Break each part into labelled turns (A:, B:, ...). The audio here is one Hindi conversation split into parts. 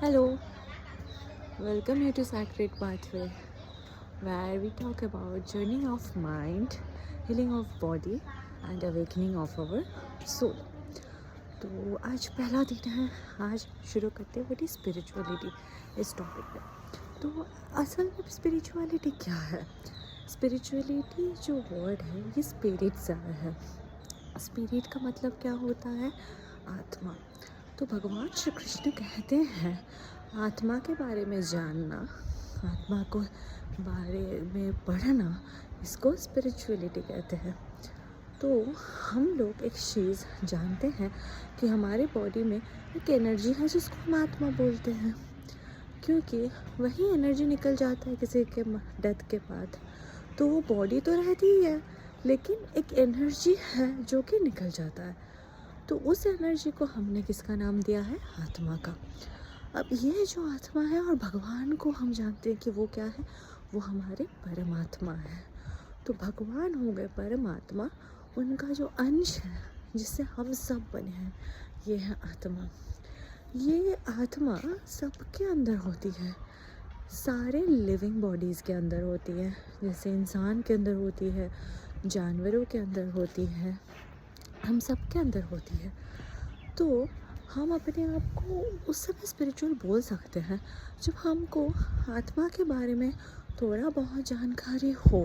A: Hello, welcome you to Sacred Pathway, where we talk about journey of mind, healing of body and awakening of our soul. तो आज पहला दिन है, आज शुरू करते हैं व्हाट इज स्पिरिचुअलिटी इस टॉपिक पे। तो असल में स्पिरिचुअलिटी क्या है? स्पिरिचुअलिटी जो वर्ड है ये स्पिरिट से आया है। स्पिरिट का मतलब क्या होता है? आत्मा। तो भगवान श्री कृष्ण कहते हैं आत्मा के बारे में जानना, आत्मा को बारे में पढ़ना, इसको स्पिरिचुअलिटी कहते हैं। तो हम लोग एक चीज़ जानते हैं कि हमारे बॉडी में एक एनर्जी है जिसको हम आत्मा बोलते हैं, क्योंकि वही एनर्जी निकल जाता है किसी के डेथ के बाद। तो वो बॉडी तो रहती ही है, लेकिन एक एनर्जी है जो कि निकल जाता है। तो उस एनर्जी को हमने किसका नाम दिया है? आत्मा का। अब ये जो आत्मा है और भगवान को हम जानते हैं कि वो क्या है? वो हमारे परमात्मा है। तो भगवान हो गए परमात्मा, उनका जो अंश है जिससे हम सब बने हैं, ये है आत्मा। ये आत्मा सबके अंदर होती है, सारे लिविंग बॉडीज़ के अंदर होती है। जैसे इंसान के अंदर होती है, जानवरों के अंदर होती है, हम सब के अंदर होती है। तो हम अपने आप को उस समय स्पिरिचुअल बोल सकते हैं जब हमको आत्मा के बारे में थोड़ा बहुत जानकारी हो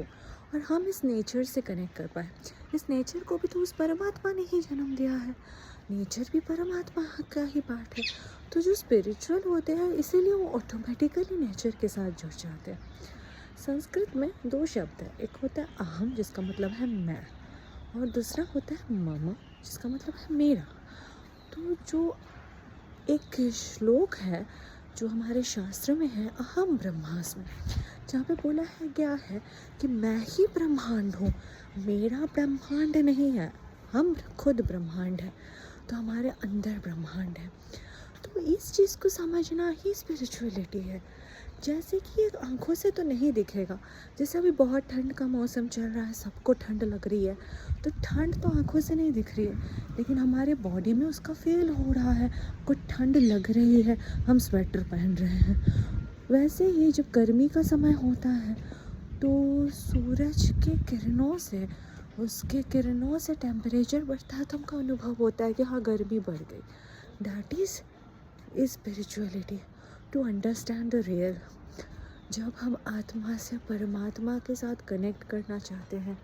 A: और हम इस नेचर से कनेक्ट कर पाए। इस नेचर को भी तो उस परमात्मा ने ही जन्म दिया है, नेचर भी परमात्मा का ही पार्ट है। तो जो स्पिरिचुअल होते हैं इसीलिए वो ऑटोमेटिकली नेचर के साथ जुड़ जाते हैं। संस्कृत में दो शब्द है, एक होता है अहम जिसका मतलब है मैं, और दूसरा होता है मम जिसका मतलब है मेरा। तो जो एक श्लोक है जो हमारे शास्त्र में है, अहम ब्रह्मास्मि, जहाँ पे बोला है गया है कि मैं ही ब्रह्मांड हूँ, मेरा ब्रह्मांड नहीं है, हम खुद ब्रह्मांड है। तो हमारे अंदर ब्रह्मांड है। तो इस चीज़ को समझना ही स्पिरिचुअलिटी है। जैसे कि ये आँखों से तो नहीं दिखेगा, जैसे अभी बहुत ठंड का मौसम चल रहा है, सबको ठंड लग रही है, तो ठंड तो आँखों से नहीं दिख रही है, लेकिन हमारे बॉडी में उसका फील हो रहा है, कुछ ठंड लग रही है, हम स्वेटर पहन रहे हैं। वैसे ही जब गर्मी का समय होता है तो सूरज के किरणों से, उसके किरणों से टेम्परेचर बढ़ता है तो हमको अनुभव होता है कि हाँ गर्मी बढ़ गई। That is spirituality, to understand the real. जब हम आत्मा से परमात्मा के साथ कनेक्ट करना चाहते हैं,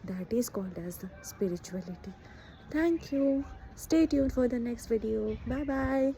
A: that is called as the spirituality. Thank you, stay tuned for the next video, bye bye.